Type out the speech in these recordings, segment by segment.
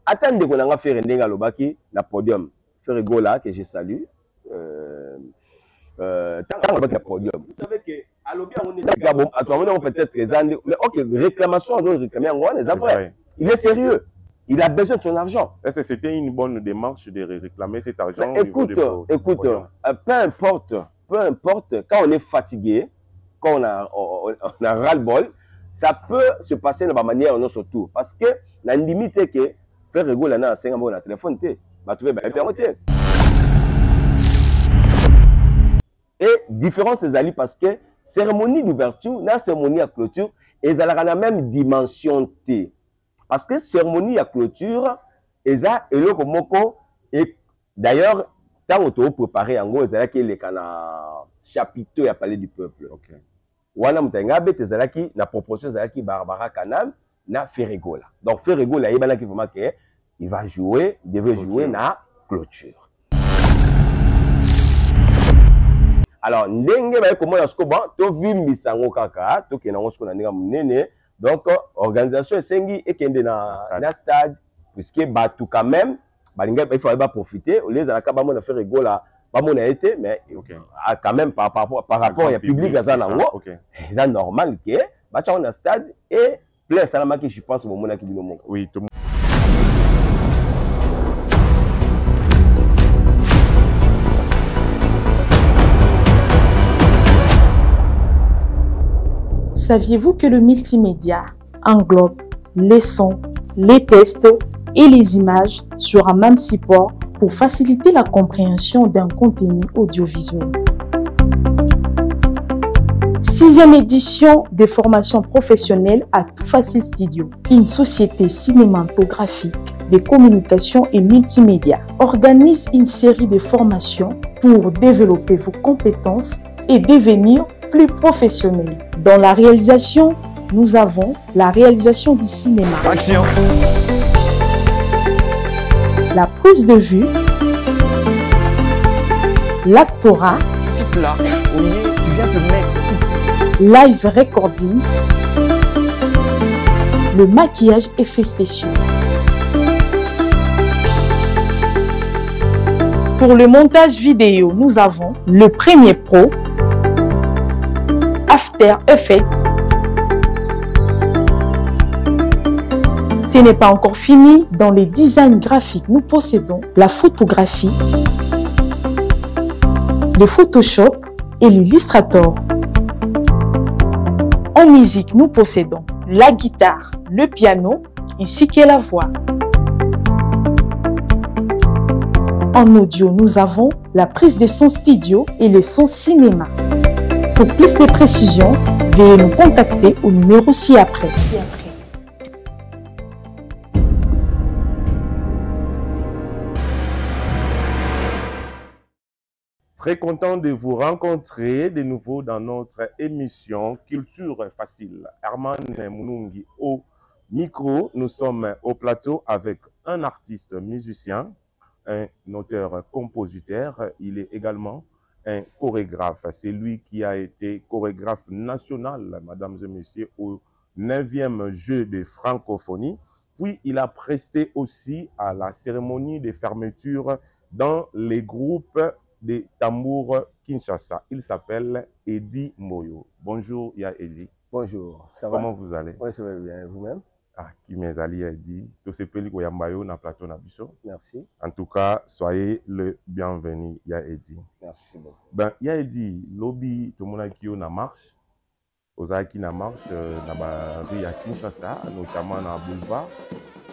attendez qu'on a fait Rendenga Lobaki, la podium. Ferregola, que je salue. Tant que podium. Vous savez que à l'objet, on est peut-être mais ok, réclamation, on réclamer en les affaires. Il est sérieux. Il a besoin de son argent. Est-ce que c'était une bonne démarche de réclamer cet argent? Mais écoute, peu importe, quand on est fatigué, quand on a ras-le-bol, ça peut se passer de la manière dont surtout. Parce que la limite est que faire rigoler dans 5 ans, on a téléphone, et différence c'est ali parce que cérémonie d'ouverture, la cérémonie à clôture, ils ont la même dimension T. Parce que cérémonie à clôture, ils ont le moko et d'ailleurs, tant on t'a préparé en gros, ils ont les chapiteau à parler du peuple. Okay. Wana mutenga bete zalaki na proposition zalaki Barbara Kanam na Ferregola. Donc Ferregola il bana qui vraiment que il va jouer, il devait jouer na clôture. Alors ndenge ba ko mona sko bon to vimbisa ngo kaka to ke na ngo sko na ndinga munene. Donc organisation esengi ekende na stade puisque batu quand même balinga il faut profiter au lieu zalaka ba mona Ferregola pas mon été, mais okay. Quand même par rapport au public, c'est normal que on a un stade et plein salama qui je pense au moment qui vient. Oui, tout le monde. Saviez-vous que le multimédia englobe les sons, les textes et les images sur un même support pour faciliter la compréhension d'un contenu audiovisuel? 6e édition des formations professionnelles à Tout Facile Studio, une société cinématographique de communication et multimédia, organise une série de formations pour développer vos compétences et devenir plus professionnel. Dans la réalisation, nous avons la réalisation du cinéma. Action. La prise de vue, l'actorat, tu quittes là, au lieu, tu viens te mettre. Live recording, le maquillage effets spéciaux. Pour le montage vidéo, nous avons le Premiere Pro, After Effects. Ce n'est pas encore fini. Dans les designs graphiques, nous possédons la photographie, le Photoshop et l'Illustrator. En musique, nous possédons la guitare, le piano ainsi que la voix. En audio, nous avons la prise de son studio et le son cinéma. Pour plus de précisions, veuillez nous contacter au numéro ci-après. Très content de vous rencontrer de nouveau dans notre émission Culture Facile. Herman Mounungi au micro. Nous sommes au plateau avec un artiste musicien, un auteur-compositeur. Il est également un chorégraphe. C'est lui qui a été chorégraphe national, mesdames et messieurs, au 9e jeu de francophonie. Puis il a presté aussi à la cérémonie de fermeture dans les groupes de tambour Kinshasa. Il s'appelle Eddie Moyo. Bonjour, Ya Eddie. Bonjour, ça va? Comment vous allez? Oui, ça va bien. Vous-même? Ah, qui m'est allé Eddie. Tout ce pays qui est na plateau Nabiso. Merci. En tout cas, soyez le bienvenu, Ya Eddie. Merci beaucoup. Ben, Ya Eddie, lobby, tout le monde qui est na marche. Aux qui na marche, na ba rue à Kinshasa, notamment na boulevard.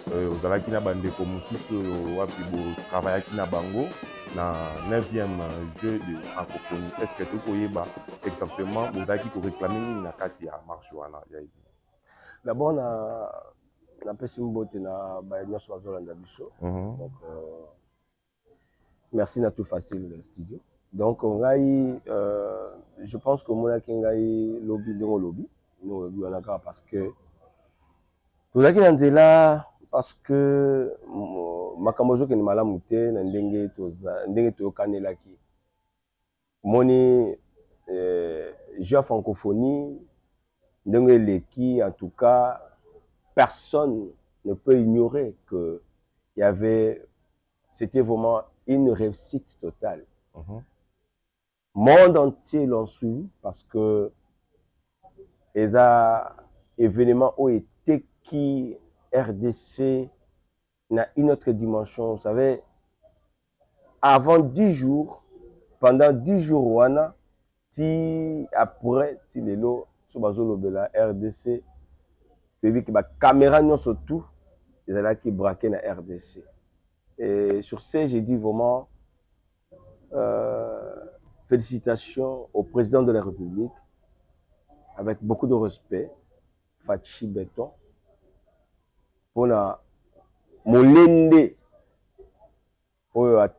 Aux qui na bande comme mususu wapi bo travailler qui na bango. Na 9e jeu de francophonie. Est-ce que tu peux exactement vous qui réclamer na kati ya marche wana ya Eddie? D'abord na pesimbote na ba nyonso bazolanda biso. Donc merci na Tout Facile Studio. Donc je pense que mona kingai lobby ndongo lobby no lobby wana ka parce que tozaki na nzela parce que makambo zo ke ni malamu te na ndenge toyokanelaki moni jeu à francophonie ndenge leki en tout cas personne ne peut ignorer que c'était vraiment une réussite totale. Monde entier l'ont suivi parce que les événements ont été qui RDC n'a une autre dimension. Vous savez, avant 10 jours, pendant 10 jours, après, Tilelo, Sobazolobela, RDC, puis la caméra non surtout, ils allaient qui braquer la RDC. Et sur ce, j'ai dit vraiment félicitations au président de la République, avec beaucoup de respect, Fachi Beton, pour la molende, pour la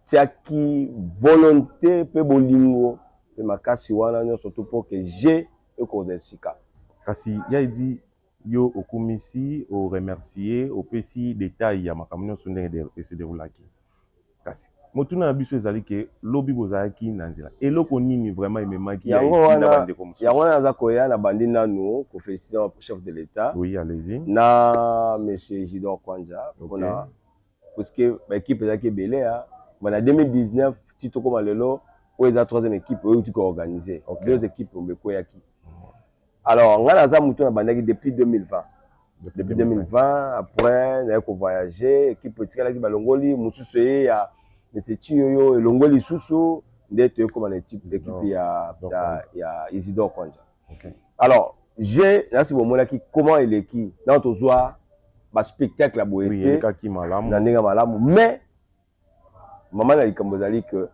volonté, pour bolingo, pour ma casse surtout pour que j'ai eu cause sika. Kasi ya dit yo okumisi o remercier au PC détail ya makamino sonde de se déroulaki. Kasi motuna na biso ezali ke lobi bozalaki na nzela eloko nini vraiment ememaki ya bande comme ça. Yango naza koya na bandi nanu ko féliciter le chef de l'État. Oui, allez-y. Na monsieur Isidore Kwanja pona parce que l'équipe ezaki belé a en 2019 tito comme lelo o eza troisième équipe o tu ko organiser. Deux équipes on bekoyaki. Alors on a mutu na bandaki depuis 2020. Depuis 2020 après na ko voyager équipe tikala ki balongoli mususu ya mais c'est Tioyo et Longoli Soussou d'être comme un type d'équipe il y a Isidore Kwanja. Alors j'ai là c'est moment là qui comment il est qui dans ton soir bah spectacle la boété mais maman a dit comme vous allez que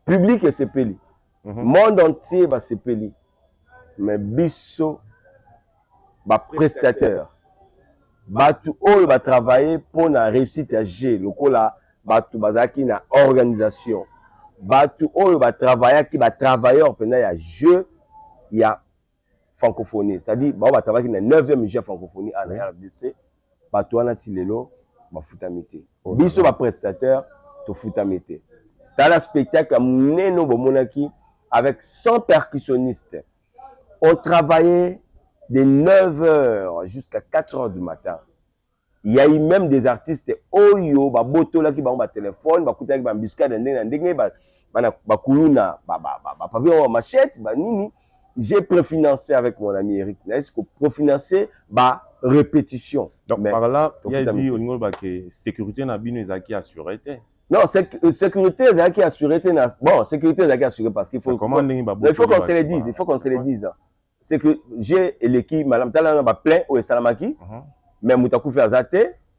public et sepeli monde entier va sepeli mais biso bah prestataire bah tout va travailler pour la réussite à G le coup là batu bazaki na organisation batu oyo ba travailler qui ba travailleur pendant ya jeu ya francophonie c'est-à-dire ba travailler na 9e jeu francophonie en RDC batu wana tilelo ba futamité biso ba prestataire to futamité dans spectacle neno bomonaki avec 100 percussionnistes on travaillait de 9h jusqu'à 4h du matin. Il y a eu même des artistes oyo ba boto là qui ba téléphone ba kuta ba biscuit ndenge ba kuluna ba machette ba nini j'ai préfinancé avec mon ami Eric Nes pour préfinancer ba répétition. Donc mais, par là il y a dit au niveau que sécurité na bino ezaki assuré. Non, sécurité ezaki assuré bon sécurité ezaki assuré parce qu'il faut il faut qu'on se le dise, il faut qu'on se le dise. C'est que j'ai l'équipe madame Talana ba plein au Salamaki. Mais Moutakou fait azate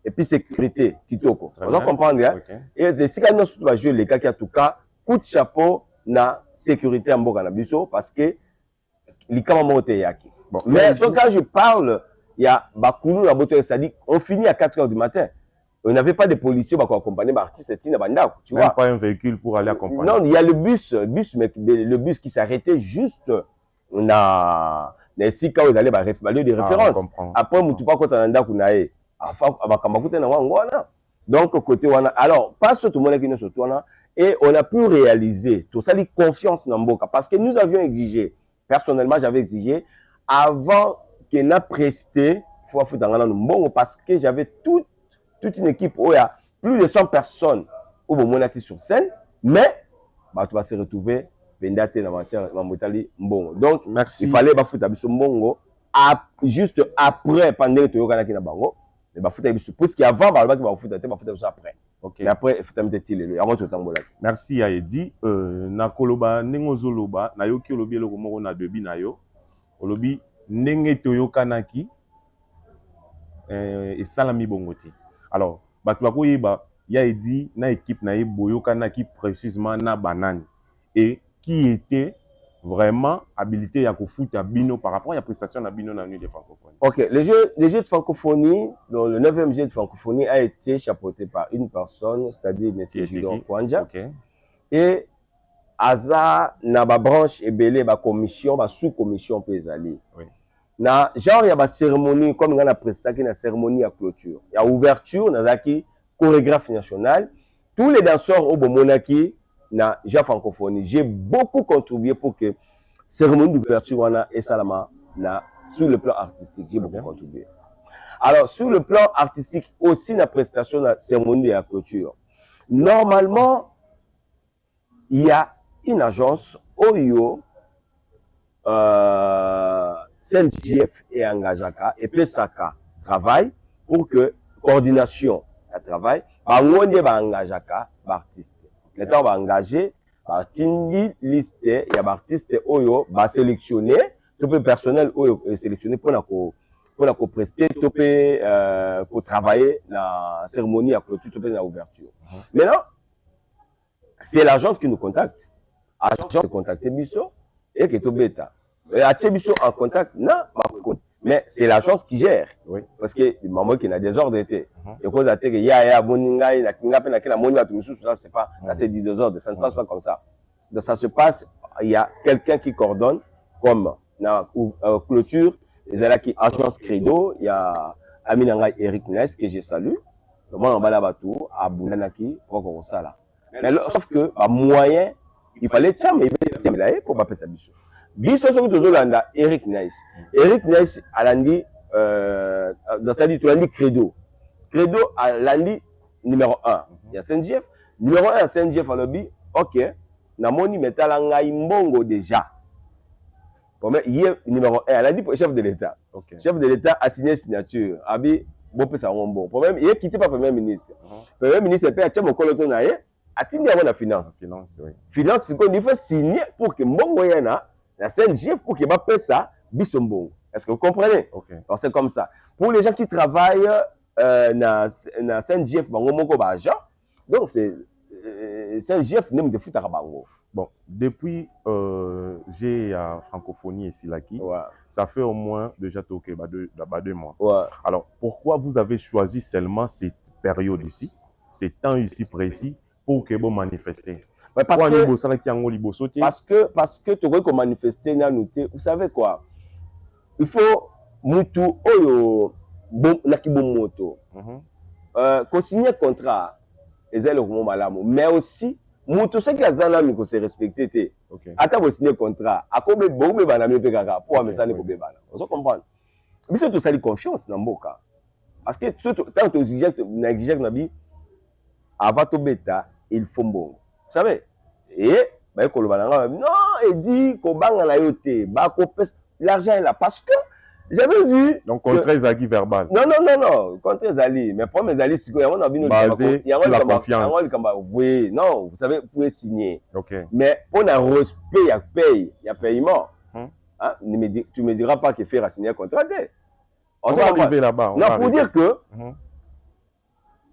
et puis sécurité kitoko. Vous comprenez hein? Et c'est si quand nous va jouer les gars qui en tout cas coup de chapeau na sécurité en Boka na biso parce que les camarades montent yaki. Mais quand je parle il y a Bakulu la boto c'est-à-dire on finit à 4h du matin. On n'avait pas de policiers pour accompagner l'artiste Tina Banda, tu vois. Pas un véhicule pour aller accompagner. Non, il y a le bus mais le bus qui s'arrêtait juste na si quand vous allez ba lieu de référence après mutu pas kota nda kunae abakambakuta na wangwana donc côté wana alors pas tout le monde qui nous surtout wana et on a pu réaliser tout ça les confiance dans Mboka parce que nous avions exigé personnellement j'avais exigé avant que n'a presté faut foutre dans Mbongo parce que j'avais toute une équipe où il y a plus de 100 personnes au moment sur scène mais bah tu vas se retrouver pendate na matière mamotali mbongo donc merci. Il fallait bafuta biso mbongo juste après pendant que toyokana ki na bango mais bafuta biso parce qu'avant balobaki bafuta te bafuta biso après mais après futa miteti lelo yango totambola merci ya Edi na koloba ndenge ozoloba na yoki olobi eloko moko na debi na yo olobi ndenge toyokanaki esalami bongo te alors bato bakoyeba ya Edi na équipe na ye boyokanaki précisément na banani et qui était vraiment habilité à foutre bino par rapport à la prestation de bino dans la nuit de francophonie. Ok, le jeu de francophonie, donc le 9e jeu de francophonie a été chapeauté par une personne, c'est-à-dire M. Isidore Kwanja. Et Aza na ba branche et belé ba commission, ba sous-commission pézali. Na genre il y a ba cérémonie comme on a prestation na cérémonie à clôture. Il y a ouverture nazaki chorégraphe national. Tous les danseurs au Bomonaki na ja francophonie j'ai beaucoup contribué pour que cérémonie d'ouverture wana et salama na sur le plan artistique j'ai beaucoup contribué Alors, sur le plan artistique, aussi la prestation de la cérémonie de la clôture. Normalement, il y a une agence OIO, CNGF et Angajaka, et PSAKA travail pour que coordination à travail, on est Angajaka, artiste. Maintenant, on va engager, il y a artiste OIO, va sélectionner, tout le personnel OIO est sélectionné pour prester, pour travailler la cérémonie à clôture, la ouverture. Maintenant, c'est l'agence qui nous contacte. L'agence qui contacte Bisso et qui est au bêta. Bisso en contact, non, mais c'est l'agence qui gère. Oui. Parce que le moment qu'il y a des ordres d'été. Et quand il y a c'est pas, ça c'est dit des ordres, ça ne passe pas comme ça. Donc ça se passe, il y a quelqu'un qui coordonne, comme la clôture, il y a qui agence Credo, il y a Aminanga Eric Ness que je salue. Donc moi on va là-bas tout, à Bounanaki, pour ça là. Mais sauf que, à moyen, il fallait tirer pour pas faire ça. Bisso, ce que tu as Eric Nice. Eric Nice, a l'andi, dans sa dit, tu as dit Credo. Credo, a l'andi numéro 1. Il y a CNGF. Numéro 1, CNGF, a l'obbi, ok, na moni metalanga imbongo déjà. Il est numéro 1, elle a dit pour le chef de l'État. Okay. Le chef de l'État a signé signature. Abi, bon, ça bon. Problème, il est quitté par le Premier ministre. Le Premier ministre, il a mon coloton a tenu avant la finance. Finance, oui. Finance, c'est qu'on faut signer pour que Mbongo yana, la CNGF, pour qu'il va payer ça, Bissombongo. Est-ce que vous comprenez? Okay. Donc c'est comme ça. Pour les gens qui travaillent dans la CNGF, donc c'est CNGF, n'est pas de foot à Rabango. Bon, depuis j'ai francophonie ici là qui, ouais. Ça fait au moins déjà 2 mois. Ouais. Alors pourquoi vous avez choisi seulement cette période ici, ces temps ici précis pour que vous manifestez? Ouais, parce que tu vois qu'on manifester, vous savez quoi? Il faut mutu oyo moto. Qu'on signe contrat, mais aussi mutu ce qui a zana mi ko se respecter. Ata vous signer contrat, a combien bon bana mi pe kaka pour amesane ko bebana. On se comprend. Biso to sali confiance na mboka. Parce que tant que tu exiges na bi avant to beta, il faut bon. Vous savez? Et non, il dit qu'on bang la yoté, l'argent est là parce que j'avais vu. Donc contrat Zagi verbal. Non, contrat Zali, mais pour mes alliés, il y a basé sur la confiance. Oui, non, vous savez, vous pouvez signer. Okay. Mais pour un respect, il y a paiement. Hein? Tu me diras pas qu'il fait signer un contrat. On va arriver là-bas. Non, pour dire que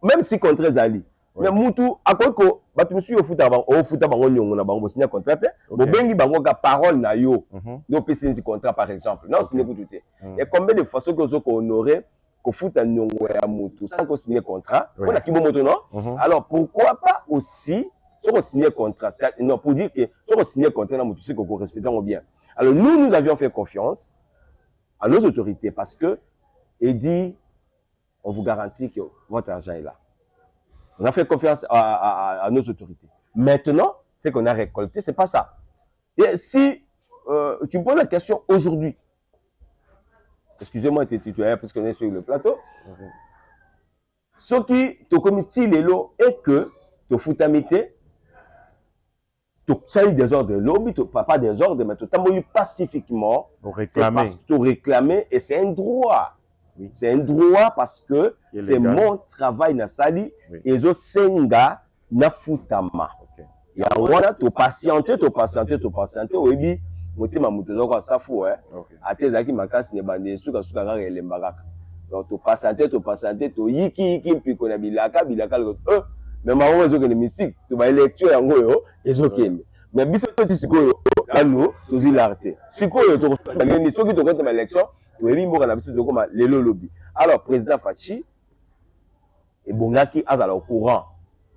même si contrat Zali, mais mutu akoko batumsu yo futa bango nyongo na bango signer contrat bo bengi bango ka parole na yo no pesi ni contrat par exemple non signer tout et combien de fois que zo ko honorer ko futa nyongo ya mutu sans ko signer contrat on a ki bo moto non alors pourquoi pas aussi so ko signer contrat non pour dire que so ko signer contrat na mutu c'est ko respectons bien. Alors nous avions fait confiance à nos autorités parce que et dit on vous garantit que votre argent est là. On a fait confiance à nos autorités. Maintenant, ce qu'on a récolté, ce n'est pas ça. Et si tu me poses la question aujourd'hui, excusez-moi, tu es parce qu'on est sur le plateau, ce qui te communique les lots est que tu foutamité, tu as des ordres de lobby, pas des ordres, mais tu as pacifiquement, tu réclamer et c'est un droit. Oui. C'est un droit parce que c'est mon travail na sali et je senga na futama. Et on a to patienter obi motema mutozo kwa safu atezaki makasi ne bande suka kaka elembaka. Donc to patienter to yiki mpiko na bilaka mais ma ozo que le mystique to ba lecture yango yo ezokende. Mais biso ti sikoyo kanu to zilarté. Sikoyo to ngeni soki to kota ma lecture. Alors, président Fachi, et Bongaki a au courant.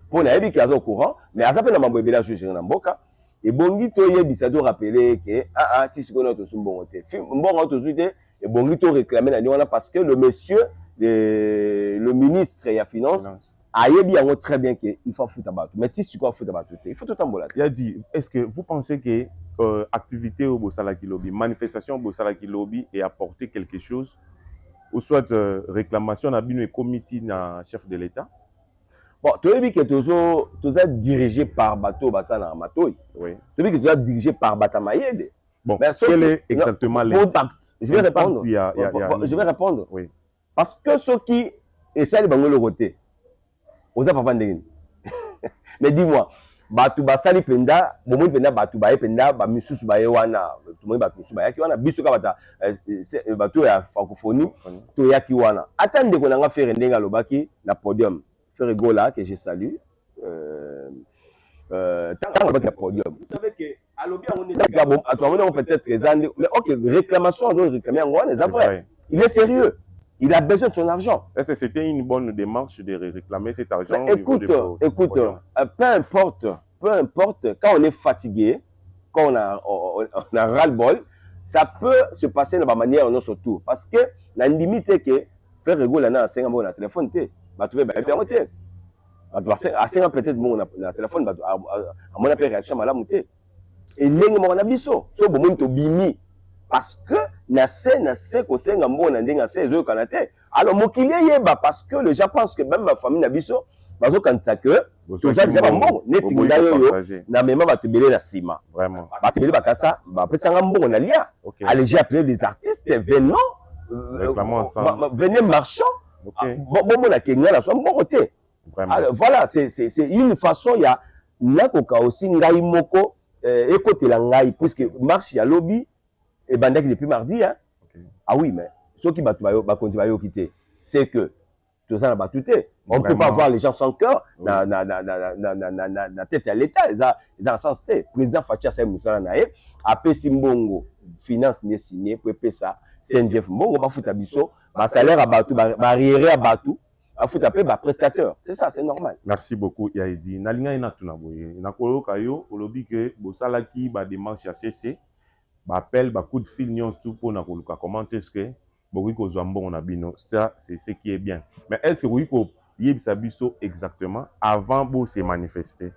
Pour n'aller qui a au courant, mais à ça fait la mambo de la chose dans Boka. Et Bongi to yebisa to rappeler que ti siko na to sumbongo te. Mbongo to suite et Bongi to réclamer na niona parce que le monsieur le ministre et la finance a yebi yango très bien que il faut foutre abattu. Mais ti siko foutre abattu. Il faut tout embola. Il a dit est-ce que vous pensez que activité au Bosala Kilobi, manifestation au Bosala Kilobi et apporter quelque chose ou soit réclamation na bino et comité na chef de l'État. Bon, tu as vu que tu es dirigé par bateau Bassana Matoy. Oui. Tu as vu que tu es dirigé par Batamayede. Bon, quel est exactement l'impact? Je vais répondre. Je vais répondre. Oui. Parce que ceux qui essaient de banger le côté, on a pas de mais dis-moi, Batu Basali Penda, Bomo Penda, Batu Baye Penda, Bamisus Bayewana, tout le monde Batu Bayewana, Bisuka Bata, Batu ya francophonie, Toyaki Wana. Attendez qu'on a fait Rendenga Lobaki, la podium. Frère Gola, que je salue. Tant que podium. Vous savez que à l'objet, on est peut-être très mais ok, réclamation, on doit réclamer en les affaires. Il est sérieux. Il a besoin de son argent. Est-ce que c'était une bonne démarche de réclamer cet argent? Mais écoute, peu importe, quand on est fatigué, quand on a ras-le-bol, ça peut se passer de la manière dont on se tour. Parce que la limite que faire rigoler dans 5 ans, on a téléphone. Bah, tu veux permettre. À 5 ans, peut-être, on a téléphone, à mon appel réaction, madame, et n'est-ce pas, on a biso. So, bon, on bimi. Parce que, na se, ko se, ngambo, na ndenga se, zo, kanate. Alors, mon client, parce que le Japon pense que même ma famille n'a biso, bazo, quand ça que, tout ça, déjà, bon, n'est-ce pas, na même, va te belé la cima. Vraiment. Va te belé, bah, ça, bah, après, ça, ngambo, on a lien. Allez, j'ai appelé des artistes, venant, venez marchand. Bon, on a Kenya, là, bon côté. Voilà, c'est une façon, il y a, nakoka aussi, ngai moko, écoute la ngai, puisque marche, il y a lobby, et bandek depuis mardi, hein. Ah oui, mais ceux qui battent, continuent à quitter, c'est que tout ça n'a pas tout été. On ne peut pas voir les gens sans cœur, na tête à l'État, ils ont un sens. Le président Fatia Saïd Moussala Nae, après Simbongo, finance n'est signé, pour payer ça, CNGF Mbongo, va foutre à biso, va salaire à Batou, va arriérer à Batou, va foutre à payer, va prestataire. C'est ça, c'est normal. Merci beaucoup, Yaïdi. Nalinga ina tunaboye. Nakolo kayo, olobi que Bosalaki, ba démarche à CC, ba appel, ba coup de fil, nyon tout pour nakoluka. Comment est-ce que Boriko Zambon na bino? Ça, c'est ce qui est bien. Mais est-ce que Boriko yebisa biso exactement avant de se manifester?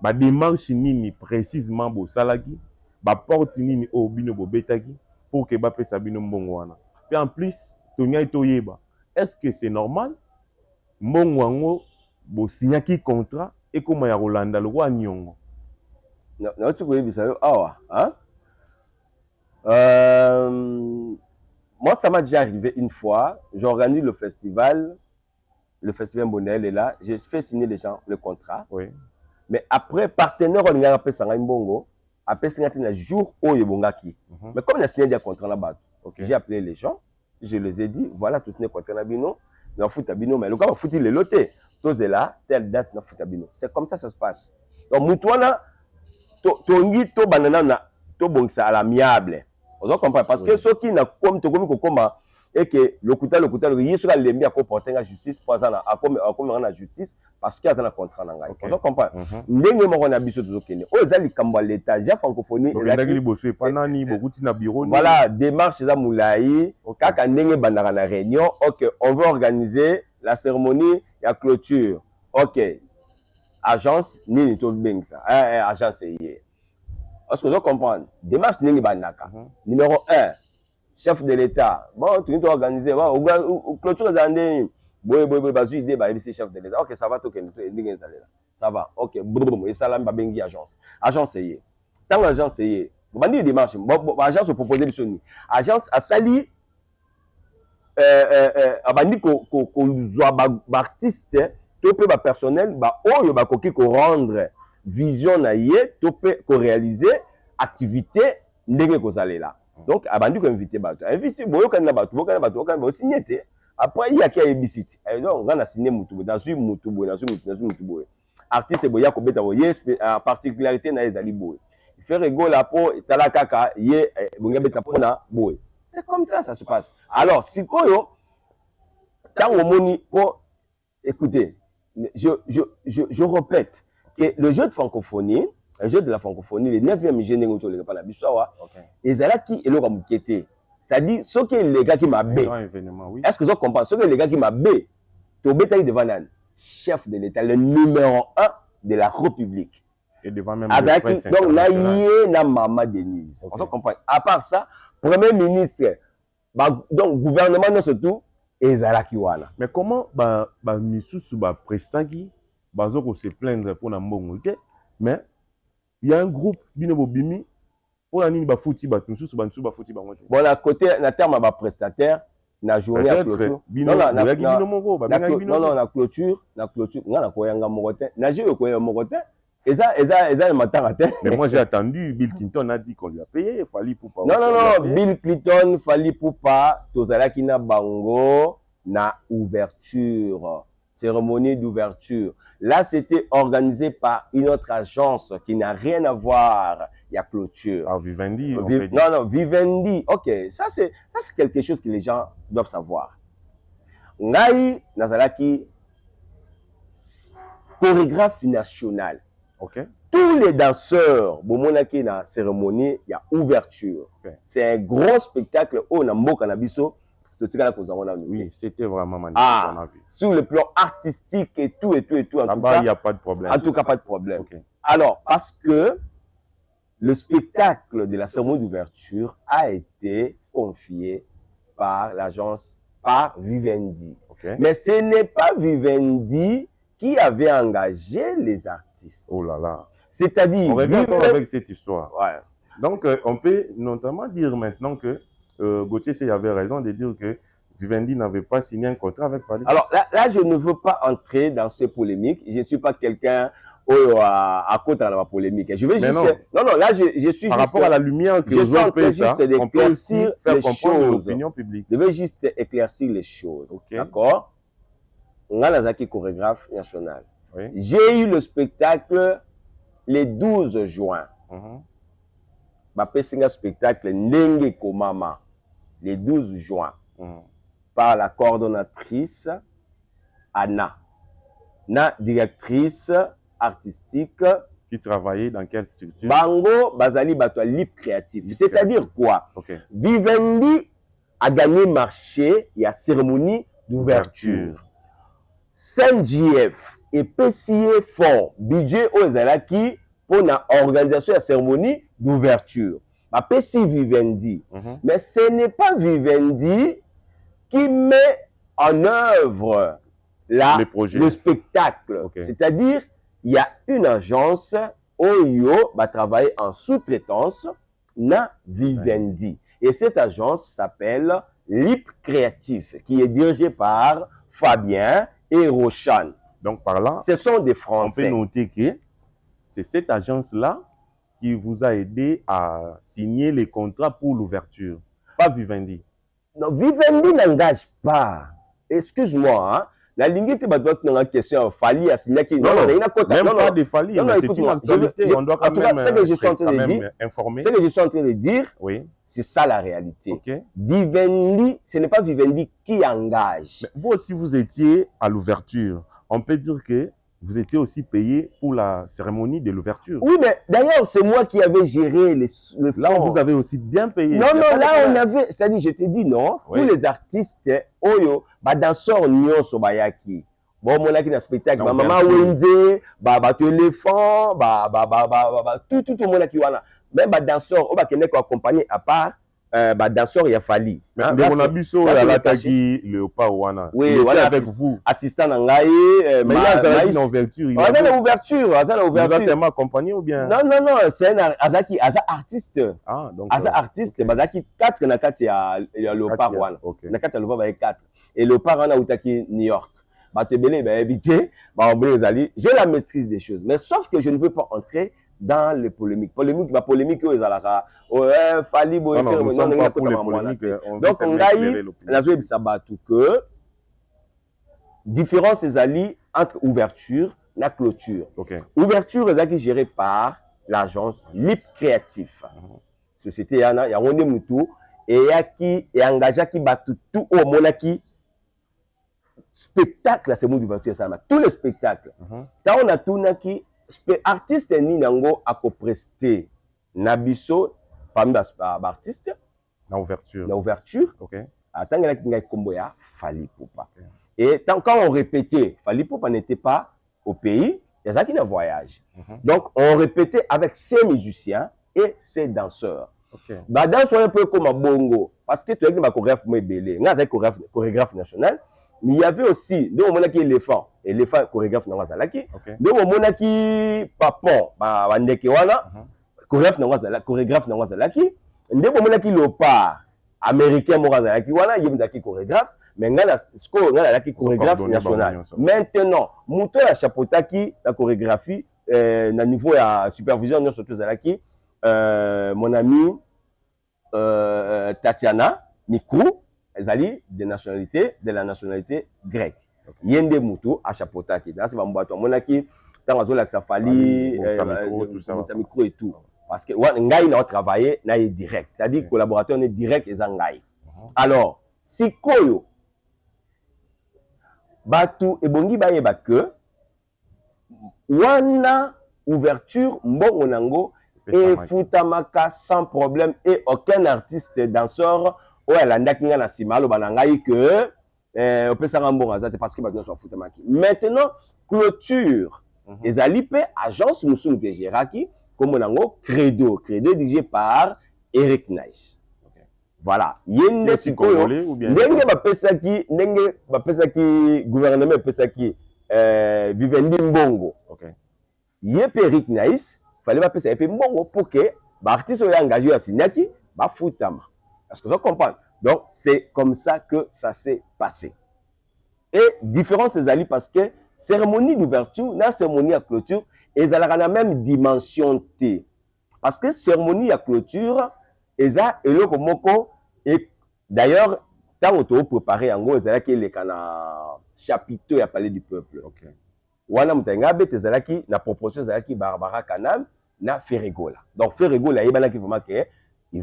Ba démarche nini précisément Bosalaki, ba porte nini o bino bobetaki pour que ba pesa bino mbongo wana. Et en plus, tonya toyeba. Est-ce que c'est normal? Mbongo wango bo signaki contrat et comment ya Rolanda le roi nyongo? Non, tu connais ça. Ah, hein? Moi, ça m'a déjà arrivé une fois. J'organise le festival Bonel est là. J'ai fait signer les gens le contrat. Oui. Mais après, partenaire, on a appelé ça un bongo. Après, c'est un jour où il y a qui. Mais comme il a signé des contrats là-bas, j'ai appelé les gens. Je les ai dit, voilà, tout ce contrat là-bas. On fout à bino, mais le gars va foutre les lotés. Tous est là, telle date, on fout à bino. C'est comme ça se passe. Donc, moutouana, tongi, to banana, to bon, c'est à l'amiable. Vous comprenez? Parce que ceux qui n'ont comme et que le couteau, il sera les mis à porter la justice, pour ça, à comme la justice, parce qu'il y a un contrat. Vous comprenez? N'engue moi on a biso de Kenya. Oh, ils ont les l'État, j'ai francophonie. Voilà, démarche ça moulaï. Quand n'engue bandara la réunion, ok, on veut organiser la cérémonie, il y a clôture. Ok, agence, ni tout bien ça. Agence c'est. Est-ce que vous comprenez? Démarche n'engue bandaka. Numéro 1. Chef de l'État, bon, tu dois organiser, clôture les années, chef de l'État, ok, ça va, ça va, ok, et ça là, bengi agence, agence est, tant l'agence est, vous bandez des démarches, agence au proposé de Sony, agence a sali, abandi ko artiste, topé ba personnel, ba oyo ba koki ko rendre vision na yé, topé ko réaliser activité, ndenge ko zale là. Donc, abandi ko invité bato. Invité boyo kana bato, boyo kana bato, kana signé. Après il y a qui a ebisiti. Donc on a signé mutubo, dans une mutubo, dans une mutubo. Artiste boya ko beta boye particularité na ezali boye. Il fait rigole pour talakaka yé bonga beta pona boye. C'est comme ça se passe. Alors, si koyo tant au moni pour écoutez, je répète que le jeu de francophonie, un jeu de la francophonie, le 9e génie autour de la Bissawa, et c'est là qui est le moukété. C'est-à-dire, ce qui est les gars qui m'a bé. Est-ce que vous comprenez? Ce qui est les gars qui m'a bé, tu as bétail devant un chef de l'État, le numéro 1 de la République. Et devant même le président. Donc, là, il y a na maman Denise. On comprend. À part ça, Premier ministre, Donc gouvernement non surtout ezalaki wana. Mais comment misusu prestaki bazoko se plaindre pour na mbongo te, mais il y a un groupe bino bobimi pour nini ba fouti ba misusu ba fouti bango. Bon na côté na terme ba prestataire na journée à clôture. Non na clôture ngana koyanga mokote. Na je koyanga mokote. Eza matanga te. Mais moi j'ai attendu Bill Clinton a dit qu'on lui a payé Fally Poupa. Non, Bill Clinton, Fally Poupa, tozalaki na bango na ouverture, cérémonie d'ouverture. Là, c'était organisé par une autre agence qui n'a rien à voir. Il y a clôture. Ah, Vivendi. Non, Vivendi. Ok, ça c'est quelque chose que les gens doivent savoir. Ngai nazalaki chorégraphe national. Okay. Tous les danseurs, bomonaki na cérémonie, il y a ouverture. Okay. C'est un gros spectacle au Nambo Kanabiso. Oui, c'était vraiment magnifique. On a vu. Sur le plan artistique et tout. Là-bas, il n'y a pas de problème. En tout cas, pas de problème. Okay. Alors, parce que le spectacle de la cérémonie d'ouverture a été confié par l'agence, par Vivendi. Okay. Mais ce n'est pas Vivendi qui avait engagé les artistes. Oh là là. C'est-à-dire... On revient encore avec cette histoire. Ouais. Donc, on peut notamment dire maintenant que Gauthier avait raison de dire que Vivendi n'avait pas signé un contrat avec Fally. Alors là, je ne veux pas entrer dans ces polémiques. Je ne suis pas quelqu'un à côté de la polémique. Je vais juste... Non, là, je suis par rapport à la lumière que je suis en train juste d'éclaircir les choses. L'opinion publique. Je vais juste éclaircir les choses. Okay. D'accord? On a Nazaki chorégraphe national. Oui. J'ai eu le spectacle le 12 juin. Un spectacle Ndenge Komama le 12 juin par la coordonnatrice Anna, na directrice artistique qui travaillait dans quelle structure? Bango Bazali Batwa Lip Créatif. C'est-à-dire quoi? Okay. Vivendi a gagné marché, il y a cérémonie d'ouverture. CNJF et PCA font budget aux Zalaki pour la organisation de la cérémonie d'ouverture. PCA Vivendi. Mais ce n'est pas Vivendi qui met en œuvre le spectacle. Okay. C'est-à-dire, il y a une agence Oyo va travailler en sous-traitance na Vivendi. Et cette agence s'appelle Lip Créatif, qui est dirigée par Fabien et Rochan. Donc par là, ce sont des Français. On peut noter que c'est cette agence-là qui vous a aidé à signer les contrats pour l'ouverture, pas Vivendi. Non, Vivendi n'engage pas. Excuse-moi, hein. La ligne qui une question, Fally a signé qui non, même pas de Fally, mais c'est une actualité. On doit quand même informer. Ce que je suis en train de dire, oui, c'est ça la réalité. Okay. Vivendi, ce n'est pas Vivendi qui engage. Mais vous aussi, vous étiez à l'ouverture. On peut dire que vous étiez aussi payé pour la cérémonie de l'ouverture. Oui, mais d'ailleurs, c'est moi qui avais géré le fonds. Là, vous avez aussi bien payé. Non, là, on avait... C'est-à-dire, je te dis, non, oui. Tous les artistes, Oyo, danseurs, Nyon, Sobayaki. Bon, mon aki na spectacle, maman Wendy, téléphone, tout le monde qui wana. Même danseurs, on va accompagner à part. Danseur, il a fallu. Mais on a vu ça à l'attaque Léopard Wana. Oui, voilà, avec vous. Assistant Nangaï. Mais il y a une ouverture. Il y a une ouverture. Vous avez seulement accompagné ou bien? Non, c'est un artiste. Ah, donc. Artiste, Bazaki 4 nakati ya Léopard Wana. Nakati ya Léopard va 4. Et Léopard Wana outaki New York. J'ai la maîtrise des choses. Mais sauf que je ne veux pas entrer dans les polémiques. La polémique, Fally, non, nous sommes pas pour les polémiques. Donc, on a eu la Zoé Bisabatou que différence est entre ouverture et clôture. Okay. Ouverture est gérée par l'agence Lip Créatif. Société Yana, il y a Ronde Moutou et qui est engagé qui bat tout au monaki spectacle, c'est mon d'ouverture. Tous les spectacles. Quand on a tout naki artiste ni nango a copresté nabiso parmi artiste na ouverture OK attendre la kinga kombo ya Fally Poupa et quand on répétait Fally Poupa n'était pas au pays il y a ça qui n'a voyage donc on répétait avec ses musiciens et ses danseurs Bah danse un peu comme à bongo parce que tu as ma chorégraphe moi belé. Nga za chorégraphe national. Mais il y avait aussi donc on a qui éléphant chorégraphe na Wazalaki. Donc on a qui papon ba ndeke wana chorégraphe na Wazalaki. Donc on a qui léopard américain mo Wazalaki wana yebda qui chorégraphe mais ngala sko ngala qui chorégraphe national. Maintenant muto ya chapotaki la chorégraphie na niveau ya supervision nous surtout Zalaki mon ami Tatiana Mikrou ezali de la nationalité grecque. Yende mutu a chapotaki. Dans ce bambato monaki tant azola que ça fali sa micro et tout parce que ngai na travailler na direct. C'est-à-dire collaborateur est direct et ngai. Alors, sikoyo batu ebongi bayeba que wana ouverture mbongo nango et futamaka sans problème et aucun artiste danseur ou alandaki nga na simalo banangai que opesanga mbongo azate parce que batu so futamaki. Maintenant clôture ezali pe agence musumu ke Géraki comme nango Credo dirigé par Eric Nice. Voilà, yende sikoyo ndenge bapesaki gouvernement bapesaki Vivendi Mbongo. Yep Eric Nice fallait bapesa epe mbongo pour que l'artiste soit engagé à Signaki ba futama. Est-ce que vous comprenez? Donc c'est comme ça que ça s'est passé. Et différence c'est ali parce que cérémonie d'ouverture, la cérémonie à clôture, et ça a la même dimension T. Parce que cérémonie à clôture, et ça et le komoko et d'ailleurs tant auto préparé en gros ça qui les kana chapiteau à parler du peuple. OK. Wana mutenga bete zalaki na proposition zalaki Barbara Kanam na Ferregola. Donc Ferregola yebana ki vraiment que il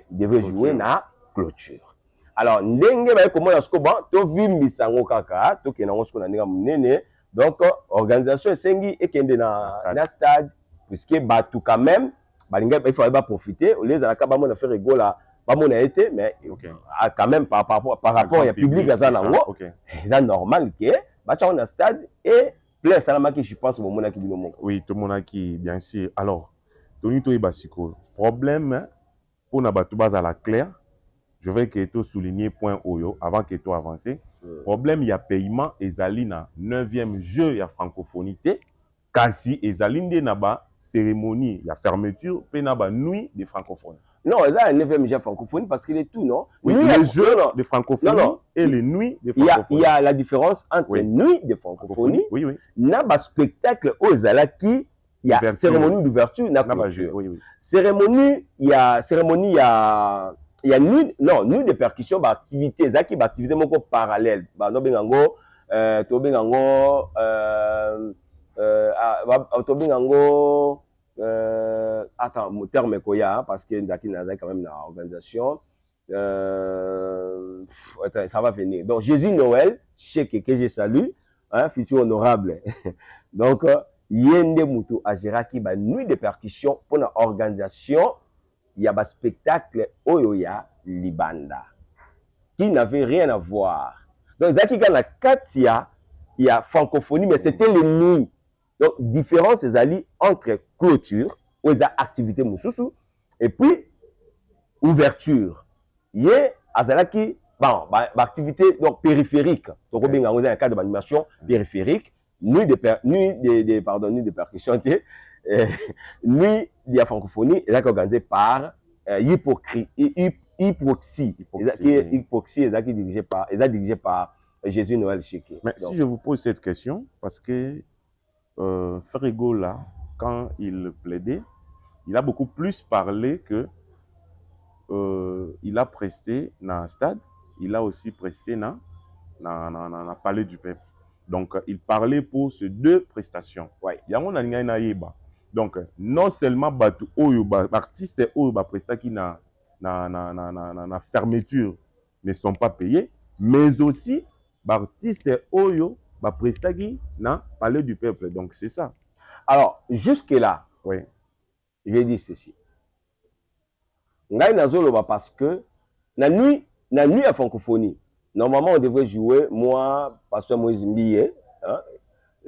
devait jouer na clôture. Alors ndenge ba comment na sko bon to vimbisa ngo kaka to ke na ngo na ndinga munene donc organisation esengi ekende na stade puisque batu quand même balinga il faut profiter les alaka ba mo na Ferregola ba mo na été mais quand même par rapport à public à ça nango c'est normal que ba cha na stade et plein salamaki je pense au moment qui bino oui tout le monde qui bien sûr alors Tony to ibasiko problème pour na batu base à la claire. Je veux que tu soulignes point oyo avant que tu avances. Problème il y a paiement ezali na 9e jeu il y a francophonie kasi ezali nde na ba cérémonie il y a fermeture pe na ba nuit de francophonie. Non, il y a 9e jeu francophonie parce qu'il est tout non. Oui, les jeux de francophonie et les nuits de francophonie. Il y a la différence entre nuit de francophonie na ba spectacle ozalaki il y a cérémonie d'ouverture na clôture. Cérémonie il y a nuit de percussion ba activité zaki ba activité moko parallèle ba no bengango to bengango attends mon terme koya parce que ndaki naza quand même na organisation ça va venir. Donc Jésus Noël chèque que je salue hein futur honorable. Donc yende mutu a Géraki ba nuit de percussion pour la organisation. Il y a un spectacle Oyoya Libanda qui n'avait rien à voir. Donc, il y a francophonie, mais c'était les nuits. Donc, différence entre clôture, où il y a activité moussoussou, et puis ouverture. Il y a activité périphérique. Donc, il y a un cadre d'animation périphérique, nuit de percussion. Nuit de la francophonie est organisée par Hypoxie est dirigé par Jésus Noël Cheke. Mais donc, si je vous pose cette question, parce que Ferrego là, quand il plaidait, il a beaucoup plus parlé que il a presté dans un stade, il a aussi presté dans palais du peuple. Donc il parlait pour ces deux prestations. Ouais. Donc, non seulement batu oyo artistes oyo presta qui na fermeture ne sont pas payés, mais aussi artistes oyo presta qui na palais du peuple. Donc c'est ça. Alors jusque là, oui, je dis ceci. Ngai nazoloba parce que la nuit à francophonie, normalement on devrait jouer moi pasteur Moïse Mbiye, hein,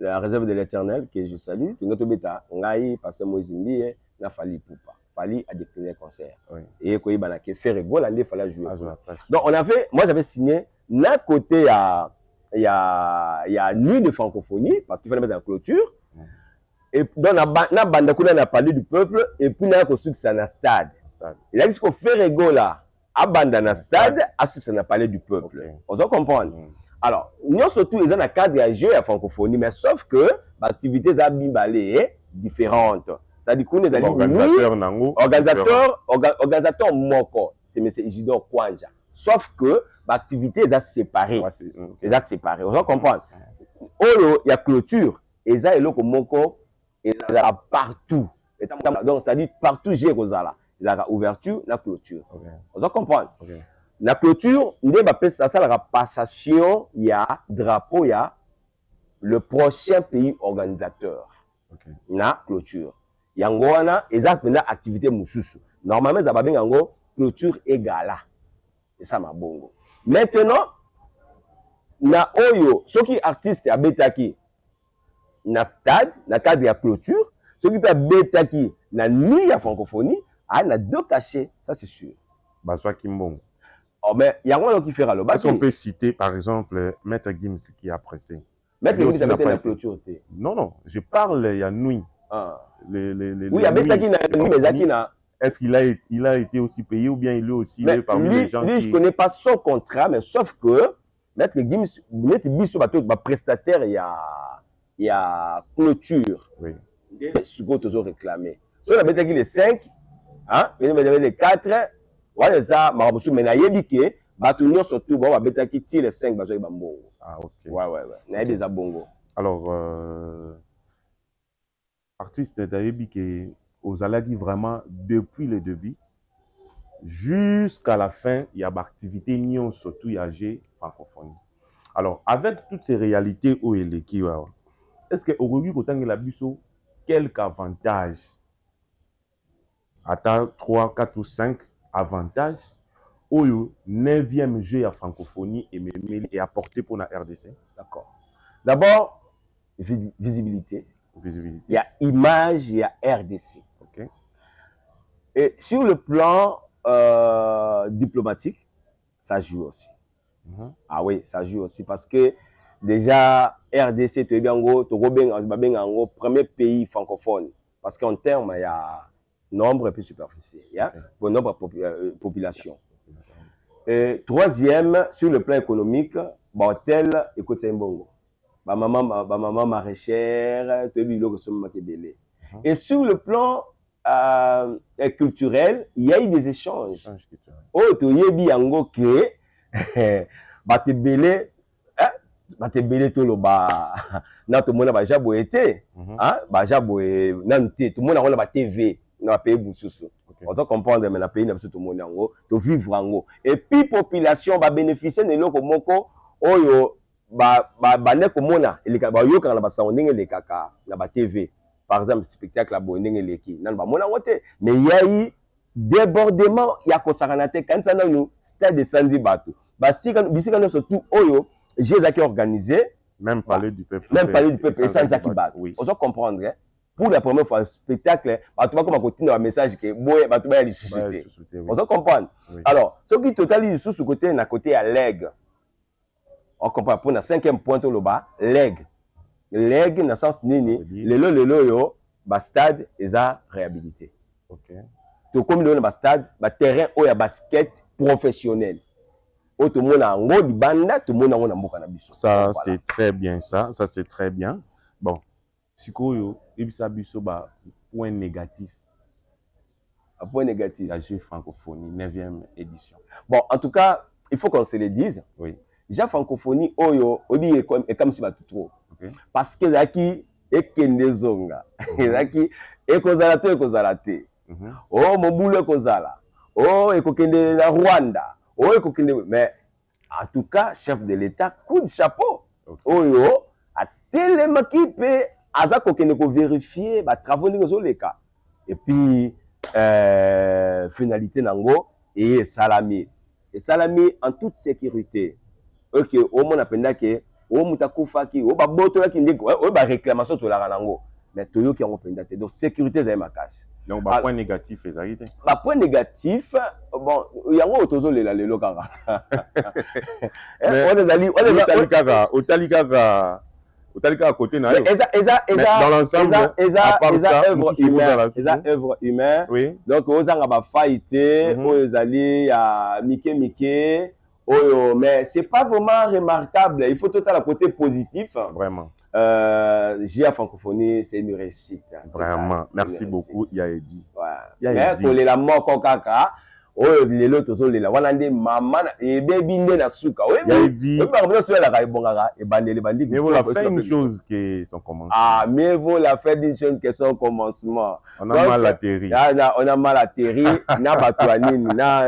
la réserve de l'Éternel que je salue, tu ngotobeta ngai pasteur Moïse Mbiye na Fali Fali a décliné le concert. Oui. Et quand il a fait rigole, il fallait jouer. Presse. Donc, moi j'avais signé, d'un côté, il y a nuit de francophonie, parce qu'il fallait mettre la clôture. Et dans la bande, on a parlé du peuple, et puis on a construit que c'est un stade. Il a dit qu'on fait rigole là, à bande dans un stade, à ce que ça n'a parlé du peuple. Okay. On doit comprendre. Alors, nous surtout, ils ont un cadre à jeu à francophonie, mais sauf que l'activité est différente. C'est-à-dire qu'on est organisateur moko, c'est M. Isidore Kwanja. Sauf que l'activité est séparée. Ils sont séparés. On doit comprendre. Il y a clôture, et ça est là comme moko, et ça partout. Donc, c'est-à-dire partout, j'ai Rosala. Il y a ouverture, la clôture. On doit comprendre. La clôture, ça la passation, il y a drapeau, il y a le prochain pays organisateur. La clôture. Il y a une activité moussous. Normalement, ça va bien en clôture et gala. C'est ça ma bongo. Maintenant, na oyo, ceux qui artistes à Betaki, na stade, na cadre de clôture, ceux qui peuvent Betaki, na nuit à francophonie, na deux cachets, ça c'est sûr. Baswa Kimbong. Oh, mais il y a un qui fera le bas. Est-ce qu'on peut citer, par exemple, Maître Gims qui a pressé? Maître Gims a été la clôture. Non, non, je parle, il y a nuit. Oui, il y a Betaki na nuit, mais Zaki na. Est-ce qu'il a été aussi payé ou bien il est aussi parmi les gens lui, je ne connais pas son contrat, mais sauf que Maître Gims, Maître Bissou, prestataire, il y a clôture. Oui. Ce qu'on toujours réclamé. Si on a Betaki les 5, hein, les 4, voilà ça, mais il y a dit que Batunion surtout, on va Betaki les 5, ah, ok. Ouais. Il y a des abongos. Alors, artiste d'Aébi qui aux Aladi vraiment depuis le début jusqu'à la fin, il y a l'activité Nyon surtout Yagé francophonie. Alors, avec toutes ces réalités où il est qui est-ce que aujourd'hui quand on a biso quelques avantages à 3, 4 ou 5 avantages au 9e jeu à francophonie et apporté pour la RDC? D'accord. D'abord, visibilité. Il y a image, il y a RDC. Okay. Et sur le plan diplomatique, ça joue aussi. Ah oui, ça joue aussi parce que déjà, RDC, tu es bien en premier pays francophone. Parce qu'en termes, il y a nombre plus superficiel. Il y a bon nombre de population. Et troisième, sur le plan économique, tel, écoute, c'est un bon. Maman maraîchère, et sur le plan culturel, il y a eu des échanges. Oh, tu y es bien que batebele to lo ba na to mona ba jabo été hein ba jabo nante to mona ba TV na pays bususu. On doit comprendre mais na pays na biso to mona ngo to vivre ngo et puis population va bénéficier de loko moko oyo ba ne ko mona eleka ba yoka na ba sounding elekaka na ba TV. Par exemple, spectacle à Boeing et l'équipe. Non, mais il y a eu débordement. Il y a Kosaranate, quand ça nous stade de Sandy Batou. Si quand surtout Oyo, j'ai organisé. Même parler du peuple. Même parler du peuple et sans Zaki Batou. On doit comprendre. Pour la première fois, spectacle, Batou va comme continuer un message que Boye Batou va aller susciter. On doit comprendre. Alors, ce qui totalise sous ce côté, à côté à l'aigle. On comprend pour la 5e point au bas, l'aigle. L'aigle, dans le sens nini, le stade est à réhabiliter. Tout comme le stade, le terrain où il y a basket professionnel. Tout le monde a un banda, tout le monde a un biso. Ça, c'est très bien, ça c'est très bien. Bon, si vous avez un point négatif. Un point négatif. La jeu francophonie, 9e édition. Bon, en tout cas, il faut qu'on se le dise. Oui. Déjà, francophonie, Oyo, Obi est comme si tu trop. Parce que Zaki est Kendezonga. Zaki est Kozalate, Kozalate. Oh, mon boulot Kozala. Oh, et Kokende na Rwanda. Oh, et Kokende. Mais en tout cas, chef de l'État, coup de chapeau. Oyo, a tellement équipé, Aza Kokende ko vérifier, bah, travaux dans les cas. Et puis, finalité Nango, et Salami. Et Salami en toute sécurité. Ok, au moins, on a que o mutakufa ki o ba boto la ki ndeko o ba réclamation to la ranango mais toyo ki on pendate donc sécurité za makasi Donc, bah, point négatif, les arrêtés. Bah, point négatif, bon, il y a un autre les lelo kaka. On est allé, à côté, dans l'ensemble, œuvre humaine. Oui. Donc, aux gens ont faillité, aux allés à Mickey, mais c'est pas vraiment remarquable. Il faut tout à la côté positif. Vraiment. GIA francophonie, c'est une réussite. Vraiment. Merci beaucoup, Yaedi. Mais pour les mort kaka. Oh, les autres sont là. On a des mamans et bébé na souka. Oui, Yaedi. Mais voilà, fait une chose qui est son commencement. Ah, mais voilà, fait une chose qui est son commencement. On a mal atterri. On a mal atterri. Na batouani, na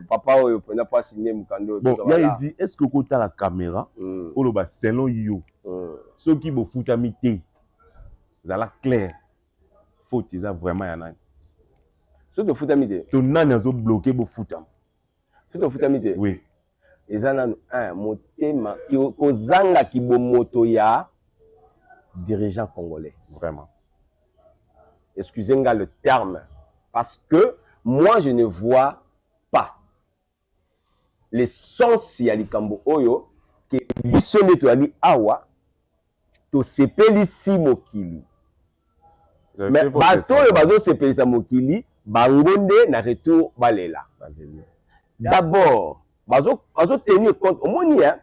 papa on n'a pas signé Mukando. Bon, Yaedi, est-ce que quand tu as la caméra, ou le bas selon you, ceux qui vont foutre à mité, ça la clair, faut ils a vraiment yana. Ceux de foutamité. Ton nan zo bloqué pour foutam. Ceux de foutamité. Oui. Et ça un motema kozanga kibomoto ya dirigeant congolais. Vraiment. Excusez-moi le terme parce que moi je ne vois pas les sens ya likambo oyo que biso neto ali awa to sepelisi mokili. Mais bato oyo bazo sepelisa mokili bangonde na retour balela. D'abord, bazo tenir compte omoni hein.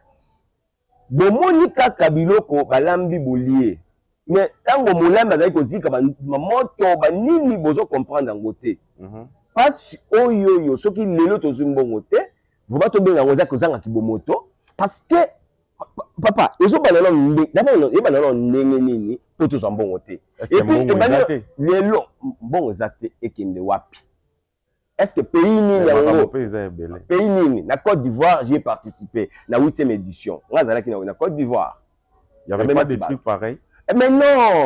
Bomoni kaka biloko balambi bolie. Mais tango molambi azali kozika ba moto ba nini bozo comprendre ngote. Parce oyo soki lelo tozumbongo te, vous ba to benga ngoza kozanga kibomoto parce que papa, ils ont d'abord ils ont nini pour tous en bon côté. Et puis les longs bon zate et qui ne wapi. Est-ce que pays nini na Côte d'Ivoire j'ai participé la 8e édition. Na Côte d'Ivoire. Il y avait pas des trucs pareils. Mais non.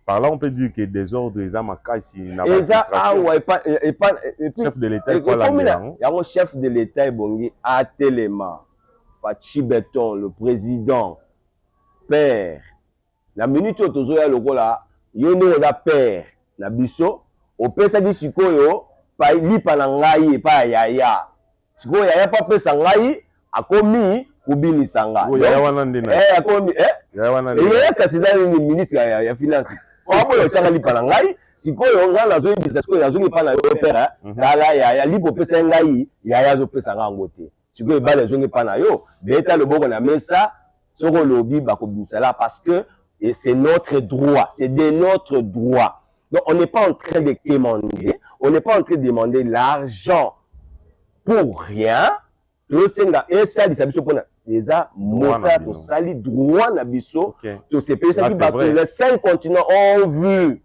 Par là on peut dire que des ordres les amakas ici n'a pas chef de l'État il faut la il y a un chef de l'État bongi à Téléma. Fachi Beton, le président, père. La minute où tu as le gola, yono la père, na biso, au pesa di sikoyo, pa li panangai pa yaya. Sikoyo yaya pa pesa ngai, akomi kubini sanga. Yaya wana ndena. Akomi yaya wana ndena. Yaya kasizali ni ministre ya finance. Kwa yo changa li panangai, sikoyo ngala zo bisa sikoyo yazungi pana yo père, dala yaya li po pesa ngai, yaya zo pesa ngangote. Si vous avez des gens qui yo, l'État le bon na mesa, sur le lobby parce que c'est notre droit, c'est de notre droit. Donc on n'est pas en train de demander, on n'est pas en train de demander l'argent pour rien. Et ça, les abisso pour déjà mosa to sali droit na biso, to ces pays qui les 5 continents ont vu.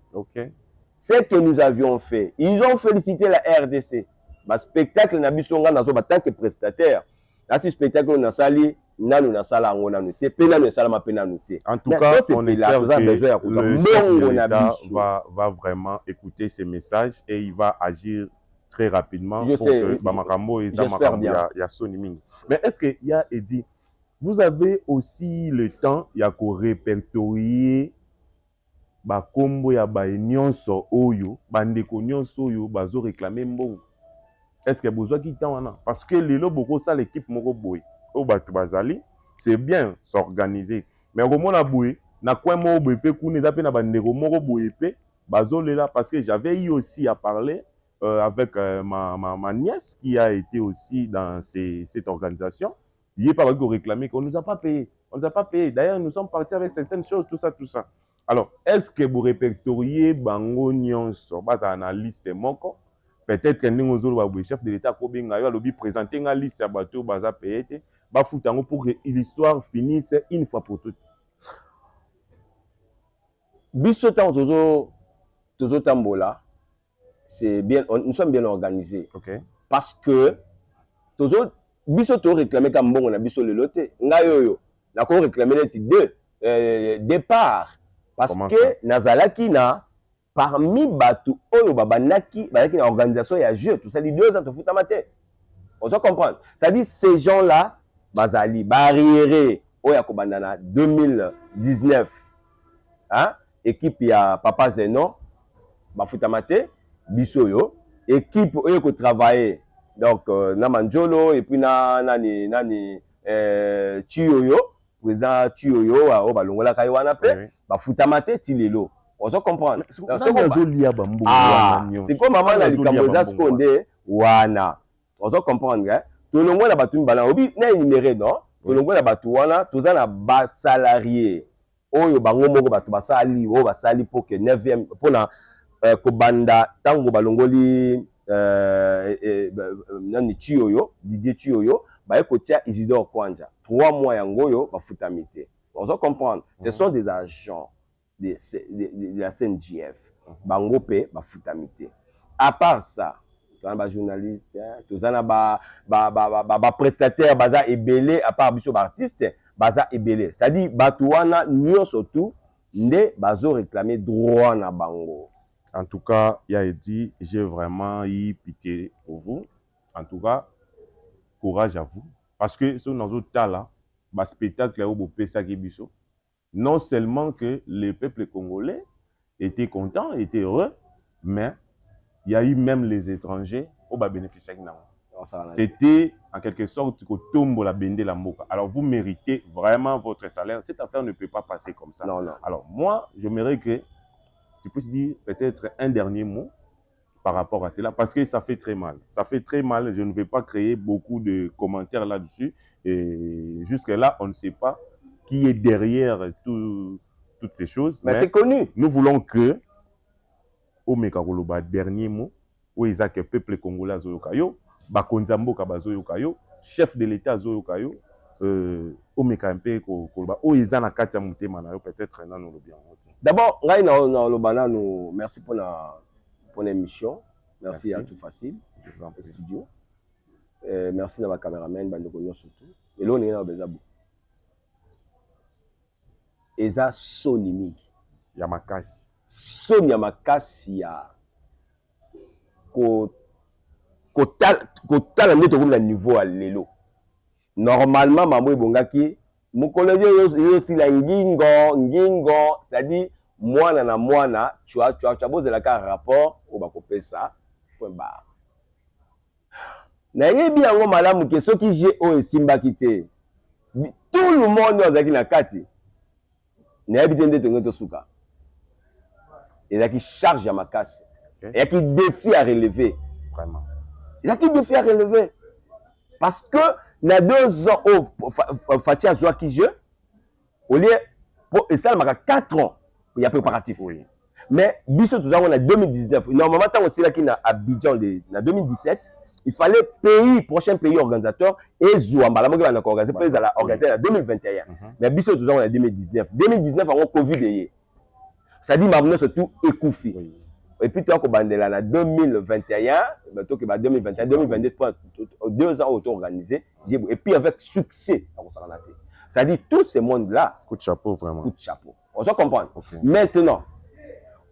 Ce que nous avions fait. Ils ont félicité la RDC. Le spectacle na biso nga nazo tant que prestataire. Là si spectacle na sali nanu na sala ngo nanu te pe nanu sala ma pe nanu te. En tout cas, on espère que le chef de l'État va vraiment écouter ces messages et il va agir très rapidement pour que Bamakambo et Zamakambo ya soni mingi. Mais est-ce que ya Edi, vous avez aussi le temps ya ko répertorier ba kombo ya ba nyonso oyo bandeko nyonso oyo bazo réclamer mbongo? Est-ce que besoin qui t'en parce que les loboko ça l'équipe moko boy au batu bazali c'est bien s'organiser mais au moment la boy na quoi mo boy pe kune da pe na bandeko moko boy pe bazole là parce que j'avais eu aussi à parler avec ma nièce qui a été aussi dans cette organisation. Il est pas réclamé qu'on nous a pas payé, d'ailleurs nous sommes partis avec certaines choses tout ça. Alors est-ce que vous répertoriez bango nyonso baza na liste moko? Peut-être que le chef de l'État a présenté une liste à bateau baza payé pour que l'histoire finisse une fois pour toutes. Biso tozo tambola, c'est bien, nous sommes bien organisés. Parce que tozo biso to réclamer comme bon on a biso le loté. Ngayoyo, na ko réclamer les départ parce que nazalaki na parmi batu oyo babanaki na organisation ya jeu tout ça dit 2 ans de foot amateur. On doit comprendre. Ça dit ces gens-là bazali barriéré oya ko bandana 2019. Hein? Équipe ya Papa Zeno bafutamate biso yo équipe oyo ko travailler donc na Manjolo et puis nani Chioyo président Chioyo o balongola kai wana pe bafutamate ti lelo ozo comprendre c'est comme maman na likambo za skonde wana ozo comprendre tolongola batu mbala obi na numéro non tolongola batu wana toza na ba salarié oyo bango moko batu basali o basali pour que 9e pour na kobanda tango balongoli nani Chioyo Didier Chioyo ba ekotia Isidore Kwanja 3 mois yangoyo bafutamite ozo comprendre ce sont des agents de la CNJF bango pe bafutamite à part ça tozana ba journaliste tozana ba prestataire baza ebele à part biso ba artiste baza ebele c'est-à-dire batu wana nyonso surtout nde bazo réclamer droit na bango. En tout cas, il a dit, j'ai vraiment eu pitié pour vous. En tout cas, courage à vous. Parce que sur nos autres tas là, le spectacle non seulement que le peuple congolais était content, était heureux, mais il y a eu même les étrangers qui ont bénéficié. C'était en quelque sorte que tombe la bende la moka. Alors vous méritez vraiment votre salaire. Cette affaire ne peut pas passer comme ça. Non, non. Alors moi, j'aimerais que tu peux dire peut-être un dernier mot par rapport à cela, parce que ça fait très mal. Ça fait très mal. Je ne vais pas créer beaucoup de commentaires là-dessus. Et jusque-là, on ne sait pas qui est derrière toutes ces choses. Mais c'est connu. Nous voulons que, au Mekakoloba, dernier mot, où ils ont que le peuple congolais a Zoyokayo, Bakonzambo Kabazoyokayo, chef de l'État Zoyokayo, au Mekampe Koloba, où ils ont la Katia Moutemana, peut-être non, nous le bien. D'abord, merci pour l'émission. Merci à Tout Facile, studio. Merci à ma caméraman, surtout. Et là, on est dans Bezabou. Et ça, sonimique. Yamakasi. Son Yamakasi, ya. Kotala ndeto comme le niveau à l'élo. Normalement, maman Bongaki, mon collègue aussi la ngingo, c'est-à-dire moi tu as posé la carte rapport au bakopé ça point barre. Na yebi yango malamu ke soki j'ai o simba kité. Tout le monde ozaki na kati. Na yebi tende to suka. Et là qui charge à ma casse. Et qui défie à relever. Vraiment. Il y a qui défie à relever. Parce que, il y a 2 ans, Fatia Zoua qui joue, au lieu, et ça, il y a 4 ans, il y a préparatif. Oui. Mais, Bissot, tout ça, on a 2019. Normalement, quand on là qui a Abidjan, en 2017, il fallait prochain pays organisateur, et Zoua, la on a organisé en 2021. Mais Bissot, tout ça, on a 2019. 2019, on a Covid. C'est-à-dire, maintenant, c'est tout écouffé. Oui. Et puis, tu as en 2021, 2021, 2022, 2 ans auto-organisés. Et puis, avec succès, c'est-à-dire, tout ce monde-là. Coup de chapeau, vraiment. Coup de chapeau. On se comprend. Okay. Maintenant,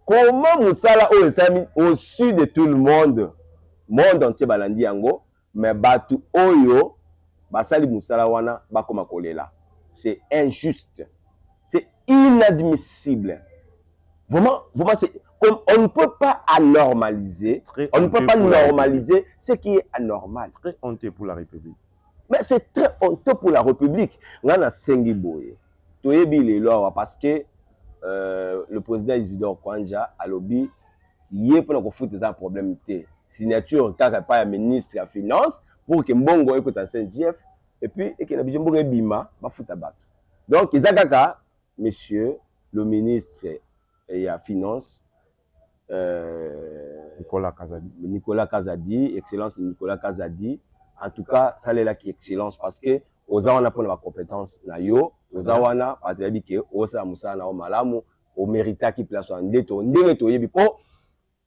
comment Moussala au-dessus de tout le monde entier, Balandi Yango, mais Batu Oyo, Basali Moussala Wana, Bakoma Kolela. C'est injuste. C'est inadmissible. Vraiment, c'est. On ne peut pas anormaliser. On ne peut pas normaliser ce qui est anormal. Très honteux pour la République. Mais c'est très honteux pour la République. On a Sengi Boye. Parce que le président Isidore Kwanja a lobby, il y a un problème de signature quand il pas un ministre de la Finance pour que Mbongo écoute un CNJF et puis et que la Mbongo Bima va foutre à donc Izakaka, monsieur le ministre et la Finance. Nicolas Kazadi, excellence Nicolas Kazadi. En tout cas, ça est là qui est excellence parce que aux on a pour la compétence na yo, aux on a pas de que osa musa na o malamu, au mérita qui place en ndeto yebi po.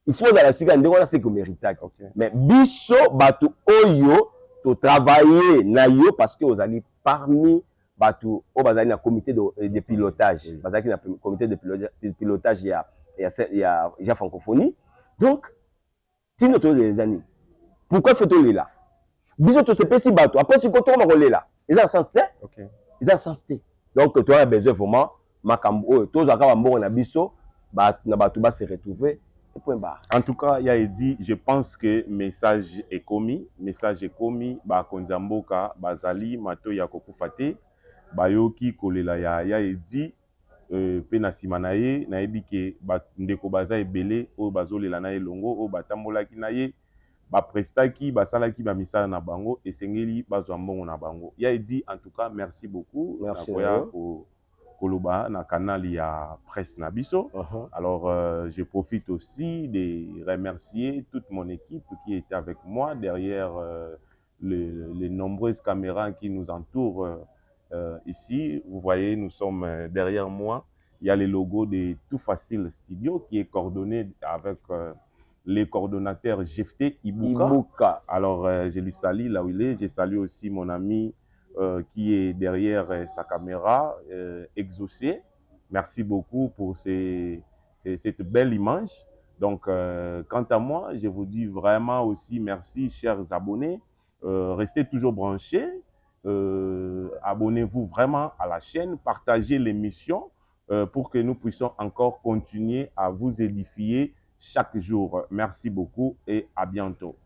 Il faut dans la siga ndeko na c'est que mérita. Mais biso batu oyo to travailler na yo parce que aux allez parmi batu au bazali na comité de pilotage, bazali na comité de pilotage il y a francophonie. Donc, si nous avons des années, pourquoi faut-on les là? Bisous, tu sais pas si bateau. Après, si tu as là, ils ont sensité. Ils ont sensité. Donc, tu as besoin vraiment, Makambo, tous les gens qui ont bisous, na bateau va se retrouver. point barre. En tout cas, il a dit, je pense que message est commis. Ba konzamboka, bazali, mato ya kokufate, bayoki kolela ya dit, pena simanaye, na ebike, ndeko baza ebele, o bazolela na elongo, o batambolaki na ye, ba prestaki, basalaki ba misala na bango, esengeli bazwa mbongo na bango. Il a dit, en tout cas, merci beaucoup. Merci. Koloba na canal ya presse Nabiso. Alors je profite aussi de remercier toute mon équipe qui était avec moi derrière les nombreuses caméras qui nous entourent ici. Vous voyez, nous sommes derrière moi. Il y a le logo de Tout Facile Studio qui est coordonné avec les coordonnateurs Jefté Ibuka. Alors je lui salue là où il est. Je salue aussi mon ami qui est derrière sa caméra, Exaucé. Merci beaucoup pour cette belle image. Donc, quant à moi, je vous dis vraiment aussi merci, chers abonnés. Restez toujours branchés. Abonnez-vous vraiment à la chaîne. Partagez l'émission pour que nous puissions encore continuer à vous édifier chaque jour. Merci beaucoup et à bientôt.